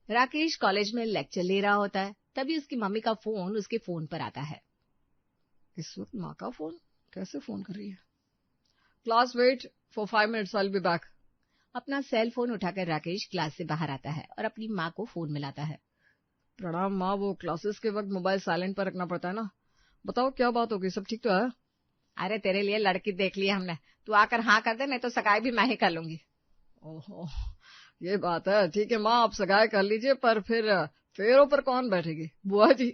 Rakesh college में lecture ले रहा होता है, तभी उसकी मम्मी का फोन उसके फोन पर आता है। इस वक्त माँ का फोन? कैसे फोन कर रही है? Class wait for 5 minutes, I will be back. अपना सेल फोन उठाकर राकेश क्लास से बाहर आता है और अपनी माँ को फोन मिलाता है। प्रणाम माँ, वो क्लासेस के वक्त मोबाइल साइलेंट पर रखना पड़ता है ना। बताओ क्या बात होगी, सब ठीक तो है? अरे तेरे लिए लड़की देख ली हमने, तू आकर हाँ कर दे, नहीं तो सगाई भी मैं ही कर लूंगी। ओहो, ये बात है। ठीक है माँ, आप सगाई कर लीजिए, पर फिर फेरों पर कौन बैठेगी? बुआ जी।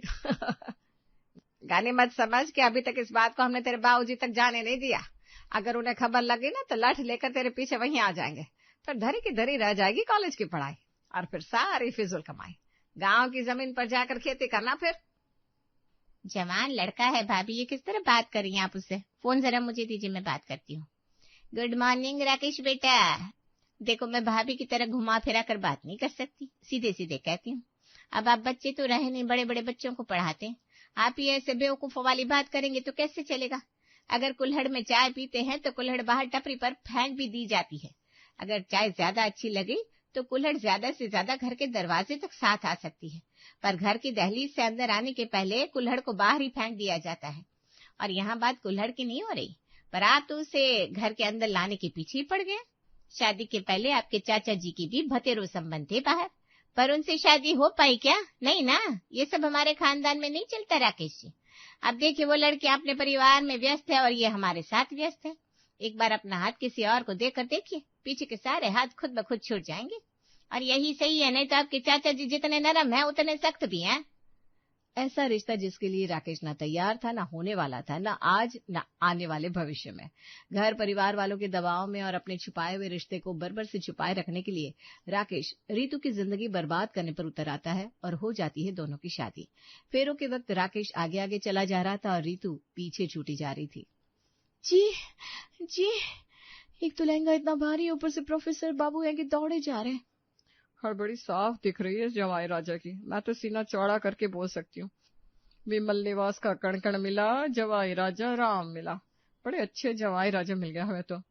गाने मत समझ कि अभी तक इस बात को हमने तेरे बाबूजी तक जाने नहीं दिया। अगर उन्हें खबर लगी ना तो लाठ लेकर तेरे पीछे वहीं आ जाएंगे। फिर धरी की धरी रह जाएगी कॉलेज की पढ़ाई, और फिर सारी फिजूल कमाई। गांव की जमीन पर जाकर खेती करना। फिर जवान लड़का है भाभी, ये किस तरह बात कर रही हैं आप उससे? फोन जरा मुझे दीजिए, मैं बात करती हूँ। गुड मॉर्निंग राकेश बेटा। देखो मैं भाभी की तरह घुमा फिरा कर बात नहीं कर सकती, सीधे सीधे कहती हूँ। अब आप बच्चे तो रहे नहीं, बड़े बड़े बच्चों को पढ़ाते हैं, आप ही ऐसे बेवकूफों वाली बात करेंगे तो कैसे चलेगा? अगर कुल्हड़ में चाय पीते हैं तो कुल्हड़ बाहर टपरी पर फेंक भी दी जाती है। अगर चाय ज्यादा अच्छी लगी तो कुल्हड़ ज्यादा से ज्यादा घर के दरवाजे तक साथ आ सकती है, पर घर की दहलीज से अंदर आने के पहले कुल्हड़ को बाहर ही फेंक दिया जाता है। और यहाँ बात कुल्हड़ की नहीं हो रही, पर आप तो उसे घर के अंदर लाने के पीछे ही पड़ गए। शादी के पहले आपके चाचा जी की भी भतेरो संबंध थे बाहर, पर उनसे शादी हो पाई क्या? नहीं ना, ये सब हमारे खानदान में नहीं चलता राकेश जी। अब देखिए, वो लड़की अपने परिवार में व्यस्त है और ये हमारे साथ व्यस्त है। एक बार अपना हाथ किसी और को देकर देखिए, पीछे के सारे हाथ खुद ब खुद छूट जाएंगे। और यही सही है, नहीं तो आपके चाचा जी जितने नरम हैं उतने सख्त भी हैं। ऐसा रिश्ता जिसके लिए राकेश ना तैयार था, ना होने वाला था, ना आज ना आने वाले भविष्य में। घर परिवार वालों के दबाव में और अपने छुपाए हुए रिश्ते को बरबर से छुपाए रखने के लिए राकेश रीतू की जिंदगी बर्बाद करने पर उतर आता है और हो जाती है दोनों की शादी। फेरों के वक्त राकेश आगे आगे चला जा रहा था और रीतू पीछे छूटी जा रही थी। जी जी, एक तो लहंगा इतना भारी, ऊपर से प्रोफेसर बाबू है कि दौड़े जा रहे हैं। हड़बड़ी साफ दिख रही है जवाई राजा की, मैं तो सीना चौड़ा करके बोल सकती हूँ। विमल निवास का कण कण मिला, जवाई राजा राम मिला। बड़े अच्छे जवाई राजा मिल गया हमें तो।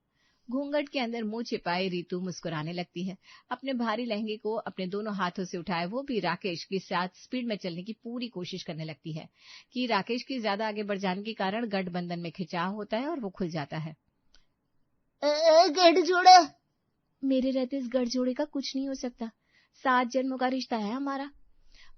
घूंघट के अंदर मुंह छिपाए रीतू मुस्कुराने लगती है। अपने भारी लहंगे को अपने दोनों हाथों से उठाए वो भी राकेश के साथ स्पीड में चलने की पूरी कोशिश करने लगती है कि राकेश की ज्यादा आगे बढ़ जाने के कारण गठबंधन में खिंचाव होता है और वो खुल जाता है। गठजोड़ा? मेरे रहते इस गठजोड़े का कुछ नहीं हो सकता, 7 जन्मों का रिश्ता है हमारा।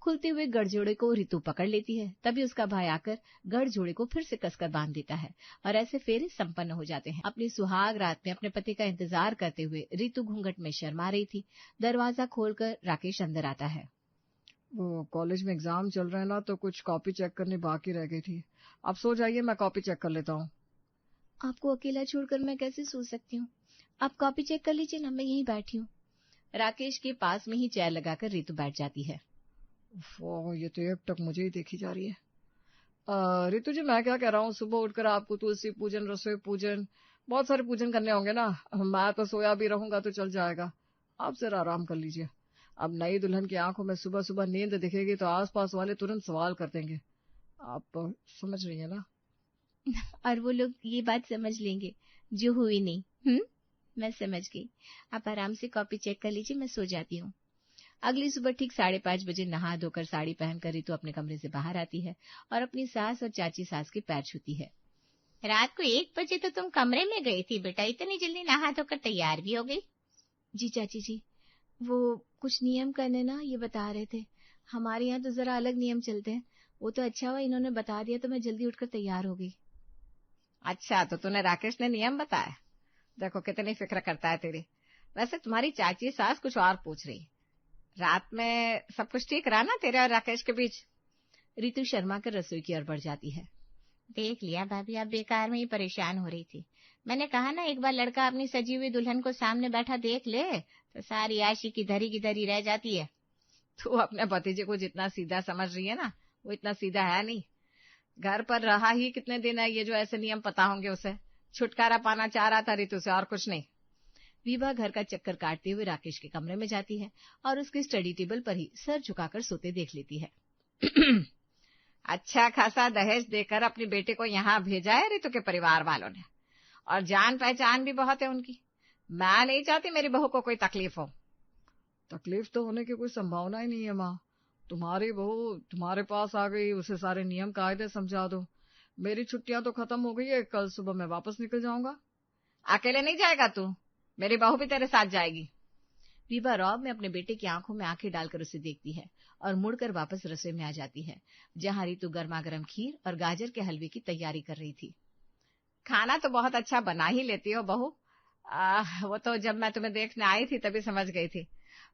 खुलते हुए गठजोड़े को ऋतु पकड़ लेती है, तभी उसका भाई आकर गठजोड़े को फिर से कसकर बांध देता है और ऐसे फेरे संपन्न हो जाते हैं। अपनी सुहाग रात में अपने पति का इंतजार करते हुए ऋतु घूंघट में शर्मा रही थी। दरवाजा खोलकर राकेश अंदर आता है। वो कॉलेज में एग्जाम चल रहे हैं ना, तो कुछ कॉपी चेक करनी बाकी रह गई थी। आप सो जाइए, मैं कॉपी चेक कर लेता हूँ। आपको अकेला छोड़कर मैं कैसे सो सकती हूँ? आप कॉपी चेक कर लीजिए ना, मैं यहीं बैठी हूँ। राकेश के पास में ही चेयर लगाकर ऋतु बैठ जाती है। वो ये तो एक टक मुझे ही देखी जा रही है। ऋतु जी, मैं क्या कह रहा हूँ, सुबह उठकर आपको तुलसी पूजन, रसोई पूजन, बहुत सारे पूजन करने होंगे ना। मैं तो सोया भी रहूंगा तो चल जाएगा, आप जरा आराम कर लीजिए। अब नई दुल्हन की आंखों में सुबह सुबह नींद दिखेगी तो आसपास वाले तुरंत सवाल कर देंगे। आप समझ रही है ना? और वो लोग ये बात समझ लेंगे जो हुई नहीं। मैं समझ गई। आप आराम से कॉपी चेक कर लीजिए, मैं सो जाती हूँ। अगली सुबह ठीक 5:30 बजे नहा धोकर साड़ी पहनकर ऋतु अपने कमरे से बाहर आती है और अपनी सास और चाची सास के पैर छूती है। रात को 1 बजे तो तुम कमरे में गई थी बेटा, इतनी जल्दी नहा धोकर तैयार भी हो गई? जी चाची जी, वो कुछ नियम करने ना ये बता रहे थे। हमारे यहाँ तो जरा अलग नियम चलते हैं। वो तो अच्छा हुआ इन्होंने बता दिया तो मैं जल्दी उठकर तैयार हो गई। अच्छा, तो तूने राकेश ने नियम बताया? देखो कितनी फिक्र करता है तेरी। वैसे तुम्हारी चाची सास कुछ और पूछ रही, रात में सब कुछ ठीक रहा ना तेरे और राकेश के बीच? ऋतु शर्मा कर रसोई की ओर बढ़ जाती है। देख लिया भाभी, आप बेकार में ही परेशान हो रही थी। मैंने कहा ना, एक बार लड़का अपनी सजी हुई दुल्हन को सामने बैठा देख ले तो सारी आशी की धरी रह जाती है। तू अपने भतीजे को जितना सीधा समझ रही है ना, वो इतना सीधा है नहीं। घर पर रहा ही कितने दिन है, ये जो ऐसे नियम पता होंगे उसे। छुटकारा पाना चाह रहा था ऋतु से, और कुछ नहीं। विभा घर का चक्कर काटते हुए राकेश के कमरे में जाती है और उसके स्टडी टेबल पर ही सर झुकाकर सोते देख लेती है। अच्छा खासा दहेज देकर अपनी बेटे को यहाँ भेजा है ऋतु के परिवार वालों ने, और जान पहचान भी बहुत है उनकी। मैं नहीं चाहती मेरी बहू को कोई तकलीफ हो। तकलीफ तो होने की कोई संभावना ही नहीं है माँ। तुम्हारी बहू तुम्हारे पास आ गई, उसे सारे नियम कायदे समझा दो। मेरी छुट्टियां तो खत्म हो गई है, कल सुबह मैं वापस निकल जाऊंगा। अकेले नहीं जाएगा तू, मेरी बहू भी तेरे साथ जाएगी। रीबा रॉब में अपने बेटे की आंखों में आंखें डालकर उसे देखती है और मुड़कर वापस रसोई में आ जाती है, जहां रितु गर्मा गर्म खीर और गाजर के हलवे की तैयारी कर रही थी। खाना तो बहुत अच्छा बना ही लेती हो बहू। वो तो जब मैं तुम्हें देखने आई थी तभी समझ गई थी,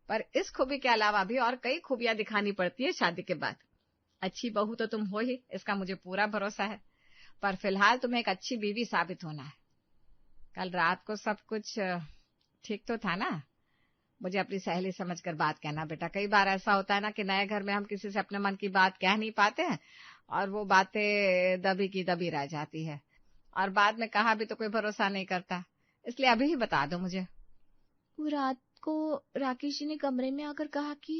पर इस खूबी के अलावा भी और कई खूबियां दिखानी पड़ती है शादी के बाद। अच्छी बहू तो तुम हो ही, इसका मुझे पूरा भरोसा है, पर फिलहाल तुम्हें एक अच्छी बीवी साबित होना है। कल रात को सब कुछ ठीक तो था ना? मुझे अपनी सहेली समझकर बात कहना बेटा। कई बार ऐसा होता है ना कि नए घर में हम किसी से अपने मन की बात कह नहीं पाते हैं और वो बातें दबी की दबी रह जाती है, और बाद में कहा भी तो कोई भरोसा नहीं करता। इसलिए अभी ही बता दो मुझे। वो रात को राकेश जी ने कमरे में आकर कहा कि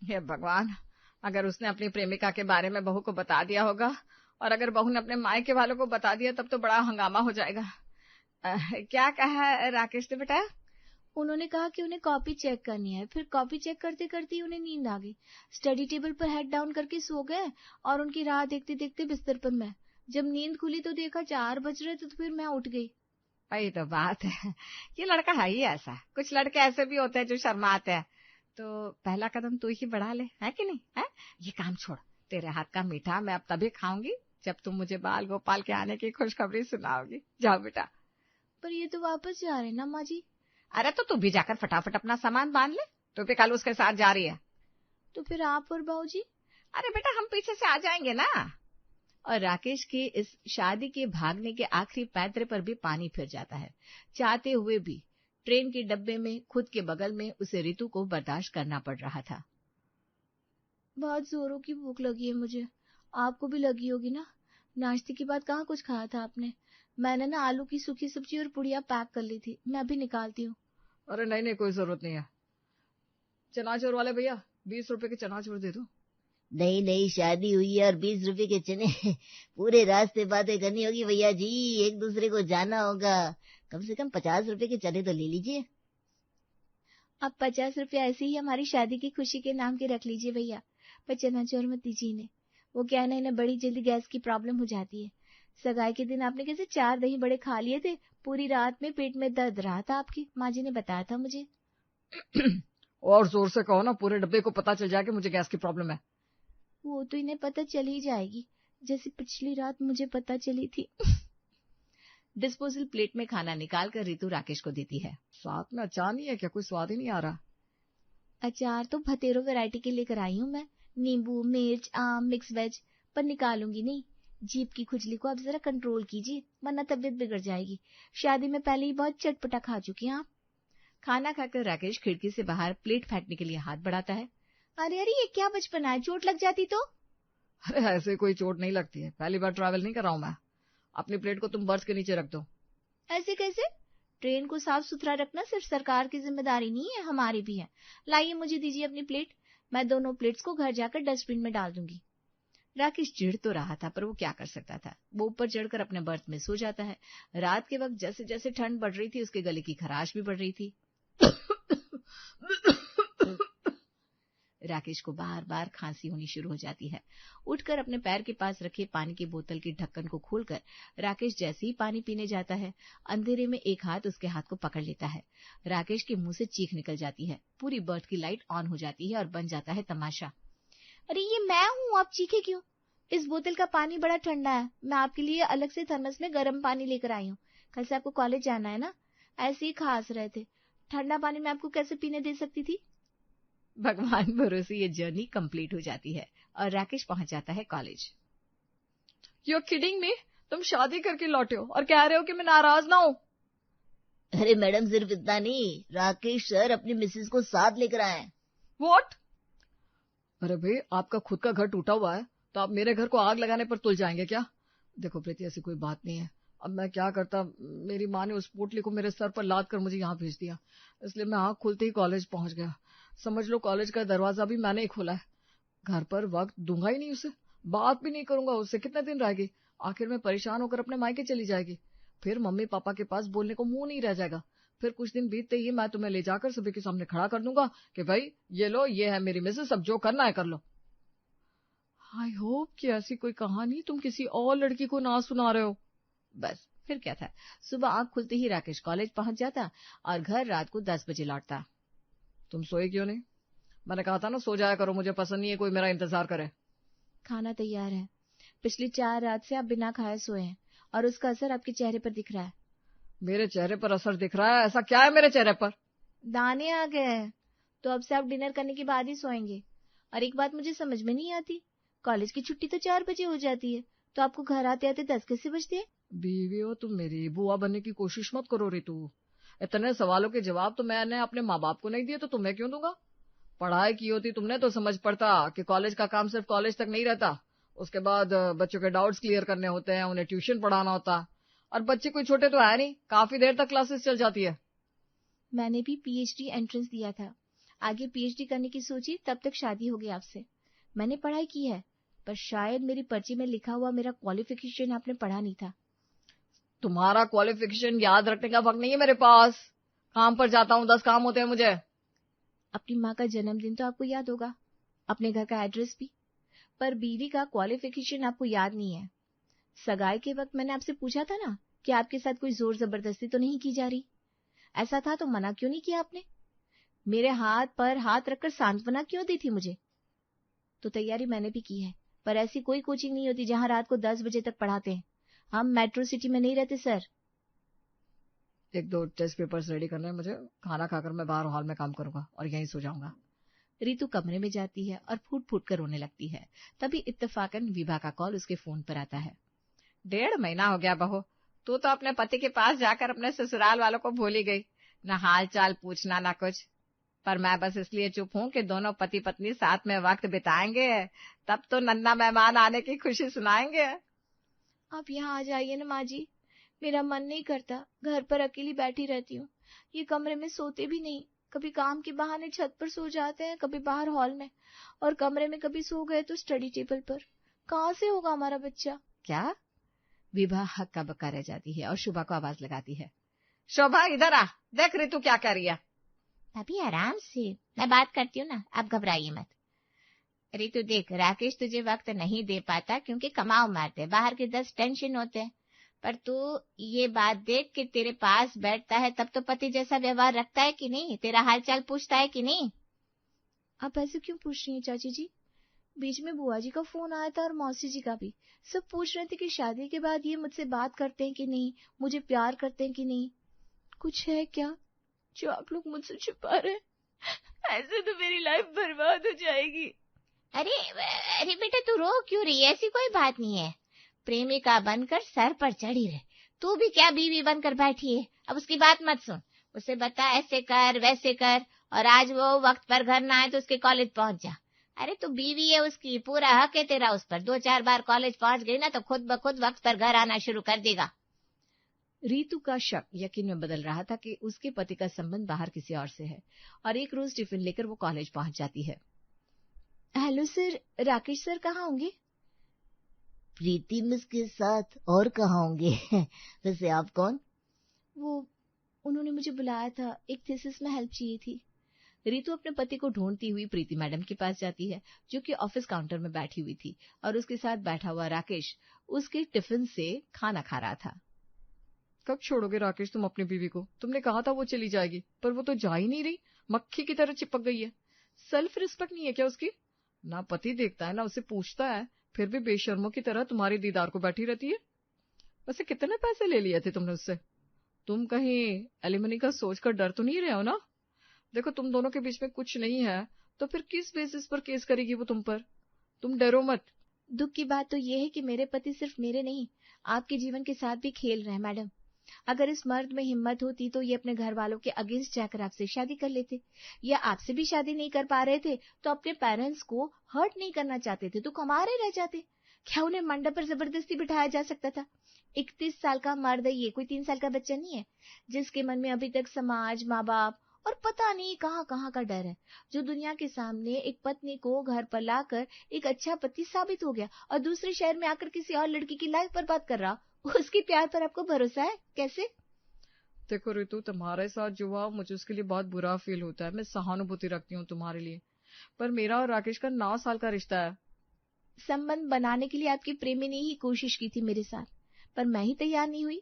हे भगवान, अगर उसने अपनी प्रेमिका के बारे में बहू को बता दिया होगा और अगर बहू ने अपने मायके वालों को बता दिया तब तो बड़ा हंगामा हो जाएगा। क्या कहा राकेश ने बेटा? उन्होंने कहा कि उन्हें कॉपी चेक करनी है। फिर कॉपी चेक करते करते उन्हें नींद आ गई। स्टडी टेबल पर हेड डाउन करके सो गए और उनकी राह देखते देखते बिस्तर पर मैं। जब नींद खुली तो देखा 4 बज रहे थे, तो फिर मैं उठ गई। वही तो बात है, ये लड़का है ही ऐसा। कुछ लड़के ऐसे भी होते हैं जो शर्माते हैं। तो पहला कदम तू ही बढ़ा ले, है कि नहीं? है? ये काम छोड़, तेरे हाथ का मीठा मैं अब तभी खाऊंगी जब तुम मुझे बाल गोपाल के आने की खुशखबरी सुनाओगी। जाओ बेटा। पर ये तो वापस जा रहे ना माँ जी। अरे तो तू भी जाकर फटाफट अपना सामान बांध ले, तू भी कल उसके साथ जा रही है। तो फिर आप और बाबूजी? अरे बेटा हम पीछे से आ जाएंगे ना। और राकेश के इस शादी के भागने के आखिरी पैतरे पर भी पानी फिर जाता है। चाहते हुए भी ट्रेन के डब्बे में खुद के बगल में उसे रितु को बर्दाश्त करना पड़ रहा था। बहुत जोरों की भूख लगी है मुझे। आपको भी लगी होगी ना? नाश्ते के बाद कहाँ कुछ खाया था आपने? मैंने ना आलू की सूखी सब्जी और पुड़िया पैक कर ली थी, मैं अभी निकालती हूँ। अरे नहीं नहीं, कोई जरूरत नहीं है। चनाचोर वाले भैया 20 रुपए के चनाचोर दे दो। नहीं नहीं, शादी हुई है और 20 रुपए के चने पूरे रास्ते बातें करनी होगी भैया जी, एक दूसरे को जाना होगा। कम से कम 50 रुपए के चने तो ले लीजिए। अब 50 रुपया ऐसे ही हमारी शादी की खुशी के नाम के रख लीजिए भैया, पर चनाचोर मत दीजिए इन्हें। वो क्या है ना, इन्हें बड़ी जल्दी गैस की प्रॉब्लम हो जाती है। सगाई के दिन आपने कैसे 4 दही बड़े खा लिए थे, पूरी रात में पेट में दर्द रहा था आपकी, माँ जी ने बताया था मुझे। और जोर से कहो ना, पूरे डब्बे को पता चल जाए कि मुझे गैस की प्रॉब्लम है। वो तो इन्हें पता चल ही जाएगी, जैसे पिछली रात मुझे पता चली थी। डिस्पोजल प्लेट में खाना निकालकर रितु राकेश को देती है। साथ में अचार नहीं है क्या? कोई स्वाद ही नहीं आ रहा। अचार तो भतेरो वैरायटी के लेकर आई हूँ मैं, नींबू, मिर्च, आम, मिक्स वेज, पर निकालूंगी नहीं। जीभ की खुजली को आप जरा कंट्रोल कीजिए, वरना तबीयत बिगड़ जाएगी। शादी में पहले ही बहुत चटपटा खा चुकी हैं आप। खाना खाकर राकेश खिड़की से बाहर प्लेट फेंकने के लिए हाथ बढ़ाता है। अरे अरे, ये क्या बचपना है, चोट लग जाती तो? अरे ऐसे कोई चोट नहीं लगती है, पहली बार ट्रैवल नहीं कर रहा हूं मैं। अपनी प्लेट को तुम बर्थ के नीचे रख दो। ऐसे कैसे? ट्रेन को साफ सुथरा रखना सिर्फ सरकार की जिम्मेदारी नहीं है, हमारी भी है। लाइए, मुझे दीजिए अपनी प्लेट, मैं दोनों प्लेट्स को घर जाकर डस्टबिन में डाल दूंगी। राकेश चिढ़ तो रहा था, पर वो क्या कर सकता था। वो ऊपर चढ़कर अपने बर्थ में सो जाता है। रात के वक्त जैसे जैसे ठंड बढ़ रही थी, उसके गले की खराश भी बढ़ रही थी। राकेश को बार बार खांसी होनी शुरू हो जाती है। उठकर अपने पैर के पास रखे पानी की बोतल के ढक्कन को खोलकर राकेश जैसे ही पानी पीने जाता है, अंधेरे में एक हाथ उसके हाथ को पकड़ लेता है। राकेश के मुंह से चीख निकल जाती है। पूरी बर्थ की लाइट ऑन हो जाती है और बन जाता है तमाशा। अरे ये मैं हूँ, आप चीखे क्यों? इस बोतल का पानी बड़ा ठंडा है, मैं आपके लिए अलग से थर्मस में गर्म पानी लेकर आई हूँ। कल से आपको कॉलेज जाना है ना? ऐसे ही खांस रहे थे, ठंडा पानी मैं आपको कैसे पीने दे सकती थी? भगवान भरोसे ये जर्नी कंप्लीट हो जाती है और राकेश पहुंच जाता है कॉलेज। You're kidding me? तुम शादी करके लौटे हो और कह रहे हो कि मैं नाराज ना हूँ? अरे मैडम, सिर्फ इतना नहीं, राकेश सर अपनी मिसेस को साथ लेकर आए। What? अरे भाई, आपका खुद का घर टूटा हुआ है तो आप मेरे घर को आग लगाने पर तुल जाएंगे क्या? देखो प्रीति, ऐसी कोई बात नहीं है। अब मैं क्या करता, मेरी माँ ने उस पोटली को मेरे सर पर लाद कर मुझे यहाँ भेज दिया, इसलिए मैं आँख खुलते ही कॉलेज पहुंच गया। समझ लो कॉलेज का दरवाजा भी मैंने ही खोला है। घर पर वक्त दूंगा ही नहीं उसे, बात भी नहीं करूंगा उससे। कितने दिन रहेगी? आखिर में परेशान होकर अपने मायके चली जाएगी, फिर मम्मी पापा के पास बोलने को मुंह नहीं रह जाएगा। फिर कुछ दिन बीतते ही मैं तुम्हें ले जाकर सभी के सामने खड़ा कर दूंगा कि भाई ये लो, ये है मेरी मिसेस, अब जो करना है कर लो। आई होप कि ऐसी कोई कहानी तुम किसी और लड़की को ना सुना रहे हो। बस फिर क्या था, सुबह आंख खुलते ही राकेश कॉलेज पहुंच जाता और घर रात को 10 बजे लौटता। तुम सोए क्यों नहीं? मैंने कहा था ना सो जाया करो, मुझे पसंद नहीं है कोई मेरा इंतजार करे। खाना तैयार है, पिछली 4 रात से आप बिना खाए सोए हैं और उसका असर आपके चेहरे पर दिख रहा है। मेरे चेहरे पर असर दिख रहा है? ऐसा क्या है मेरे चेहरे पर? दाने आ गए हैं, तो अब से आप डिनर करने के बाद ही सोएंगे। और एक बात मुझे समझ में नहीं आती, कॉलेज की छुट्टी तो 4 बजे हो जाती है, तो आपको घर आते आते 10 कैसे बजते हैं? बीवी हो तुम मेरी, बुआ बनने की कोशिश मत करो रितु। इतने सवालों के जवाब तो मैंने अपने माँ बाप को नहीं दिए तो तुम्हें क्यों दूंगा? पढ़ाई की होती तुमने तो समझ पड़ता कि कॉलेज का काम सिर्फ कॉलेज तक नहीं रहता, उसके बाद बच्चों के डाउट्स क्लियर करने होते हैं, उन्हें ट्यूशन पढ़ाना होता। और बच्चे कोई छोटे तो है नहीं, काफी देर तक क्लासेस चल जाती है। मैंने भी पीएचडी एंट्रेंस दिया था, आगे पीएचडी करने की सोची, तब तक शादी हो गई आपसे। मैंने पढ़ाई की है, पर शायद मेरी पर्ची में लिखा हुआ मेरा क्वालिफिकेशन आपने पढ़ा नहीं था। तुम्हारा क्वालिफिकेशन याद रखने का वक्त नहीं है मेरे पास, काम पर जाता हूँ, 10 काम होते हैं मुझे। अपनी माँ का जन्मदिन तो आपको याद होगा, अपने घर का एड्रेस भी, पर बीवी का क्वालिफिकेशन आपको याद नहीं है। सगाई के वक्त मैंने आपसे पूछा था ना कि आपके साथ कोई जोर जबरदस्ती तो नहीं की जा रही। ऐसा था तो मना क्यों नहीं किया आपने? मेरे हाथ पर हाथ रखकर सांत्वना क्यों दी थी मुझे? तो तैयारी मैंने भी की है, पर ऐसी कोई कोचिंग नहीं होती जहां रात को 10 बजे तक पढ़ाते हैं। हम मेट्रो सिटी में नहीं रहते सर। 1-2 टेस्ट पेपर्स रेडी करने हैं मुझे, खाना खाकर मैं बाहर हॉल में काम करूंगा और यहीं सो जाऊंगा। रितु कमरे में जाती है और फूट फूट कर रोने लगती है। तभी इत्तेफाकन विभा का कॉल उसके फोन पर आता है। 1.5 महीना हो गया बहू, तू तो अपने पति के पास जाकर अपने ससुराल वालों को भूल ही गई, न हाल चाल पूछना न कुछ। पर मैं बस इसलिए चुप हूँ कि दोनों पति पत्नी साथ में वक्त बिताएंगे, तब तो नन्ना मेहमान आने की खुशी सुनाएंगे। आप यहाँ आ जाइए ना माँ जी, मेरा मन नहीं करता, घर पर अकेली बैठी रहती हूँ। ये कमरे में सोते भी नहीं, कभी काम के बहाने छत पर सो जाते हैं, कभी बाहर हॉल में, और कमरे में कभी सो गए तो स्टडी टेबल पर। कहाँ से होगा हमारा बच्चा? क्या? विभा हक्का बक्का रह जाती है और शोभा को आवाज लगाती है। शोभा इधर आ, देख रितु क्या कर रही है। अभी आराम से, मैं बात करती हूँ ना, आप घबराइए मत। रितु देख, राकेश तुझे वक्त नहीं दे पाता क्योंकि कमाओ मारते, बाहर के 10 टेंशन होते हैं, पर तू ये बात देख कि तेरे पास बैठता है तब तो पति जैसा व्यवहार रखता है कि नहीं, तेरा हालचाल पूछता है कि नहीं। आप ऐसे क्यों पूछ रही हैं चाची जी? बीच में बुआ जी का फोन आया था और मौसी जी का भी, सब पूछ रहे थे कि शादी के बाद ये मुझसे बात करते हैं कि नहीं, मुझे प्यार करते हैं कि नहीं। कुछ है क्या जो आप लोग मुझसे छुपा रहे? ऐसे तो मेरी लाइफ बर्बाद हो जाएगी। अरे अरे बेटा, तू रो क्यों रही है? ऐसी कोई बात नहीं है। प्रेमिका बनकर सर पर चढ़ी रहे, तू भी क्या बीवी बनकर बैठी है। अब उसकी बात मत सुन, उसे बता ऐसे कर वैसे कर, और आज वो वक्त पर घर ना आए तो उसके कॉलेज पहुंच जा। अरे तू बीवी है उसकी, पूरा हक है तेरा उस पर। 2-4 बार कॉलेज पहुंच गई ना तो खुद ब खुद वक्त पर घर आना शुरू कर देगा। रीतु का शक यकीन में बदल रहा था कि उसके पति का संबंध बाहर किसी और से है, और एक रोज टिफिन लेकर वो कॉलेज पहुंच जाती है। हेलो सर, राकेश सर कहाँ होंगे? प्रीति मिस के साथ, और कहाँ होंगे? वैसे आप कौन? वो, उन्होंने मुझे बुलाया था, एक थीसिस में हेल्प चाहिए थी। रीतु अपने पति को ढूंढती हुई प्रीति मैडम के पास जाती है, जो कि ऑफिस काउंटर में बैठी हुई थी, और उसके साथ बैठा हुआ राकेश उसके टिफिन से खाना खा रहा था। कब छोड़ोगे राकेश तुम अपनी बीवी को? तुमने कहा था वो चली जाएगी, पर वो तो जा ही नहीं रही, मक्खी की तरह चिपक गई है। सेल्फ रिस्पेक्ट नहीं है क्या उसकी? ना पति देखता है ना उसे पूछता है, फिर भी बेशर्मों की तरह तुम्हारी दीदार को बैठी रहती है। वैसे कितने पैसे ले लिए थे तुमने उससे? तुम कहीं एलिमनी का सोच कर डर तो नहीं रहे हो ना? देखो तुम दोनों के बीच में कुछ नहीं है तो फिर किस बेसिस पर केस करेगी वो तुम पर? तुम डरो मत। दुख की बात तो ये है कि मेरे पति सिर्फ मेरे नहीं, आपके जीवन के साथ भी खेल रहे हैं मैडम। अगर इस मर्द में हिम्मत होती तो ये अपने घर वालों के अगेंस्ट जाकर आपसे शादी कर लेते, या आपसे भी शादी नहीं कर पा रहे थे तो अपने पेरेंट्स को हर्ट नहीं करना चाहते थे तो कमारे रह जाते। क्या उन्हें मंडप पर जबरदस्ती बिठाया जा सकता था? 31 साल का मर्द है ये, कोई 3 साल का बच्चा नहीं है, जिसके मन में अभी तक समाज, माँ बाप और पता नहीं कहाँ कहाँ का डर है, जो दुनिया के सामने एक पत्नी को घर पर लाकर एक अच्छा पति साबित हो गया और दूसरे शहर में आकर किसी और लड़की की लाइफ बर्बाद कर रहा। उसके प्यार पर आपको भरोसा है? कैसे? देखो रितु, तुम्हारे साथ जो हुआ मुझे उसके लिए बहुत बुरा फील होता है। मैं सहानुभूति रखती हूँ तुम्हारे लिए, पर मेरा और राकेश का 9 साल का रिश्ता है। संबंध बनाने के लिए आपकी प्रेमी ने ही कोशिश की थी मेरे साथ, पर मैं ही तैयार नहीं हुई।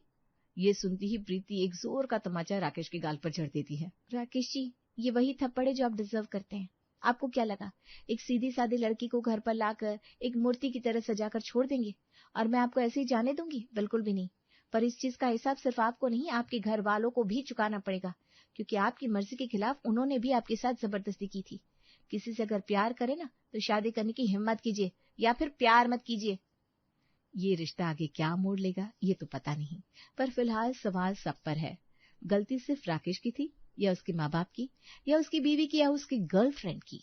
ये सुनती ही प्रीति एक जोर का तमाचा राकेश के गाल पर जड़ देती है। राकेश जी, ये वही थप्पड़ है जो आप डिजर्व करते हैं। आपको क्या लगा एक सीधी सादी लड़की को घर पर लाकर एक मूर्ति की तरह सजाकर छोड़ देंगे और मैं आपको ऐसे ही जाने दूंगी? बिल्कुल भी नहीं। पर इस चीज का हिसाब सिर्फ आपको नहीं, आपके घर वालों को भी चुकाना पड़ेगा, क्योंकि आपकी मर्जी के खिलाफ उन्होंने भी आपके साथ जबरदस्ती की थी। किसी से अगर प्यार करे ना तो शादी करने की हिम्मत कीजिए, या फिर प्यार मत कीजिए। ये रिश्ता आगे क्या मोड़ लेगा ये तो पता नहीं, पर फिलहाल सवाल सब पर है। गलती सिर्फ राकेश की थी, या उसके माँ बाप की, या उसकी बीवी की, या उसकी गर्लफ्रेंड की?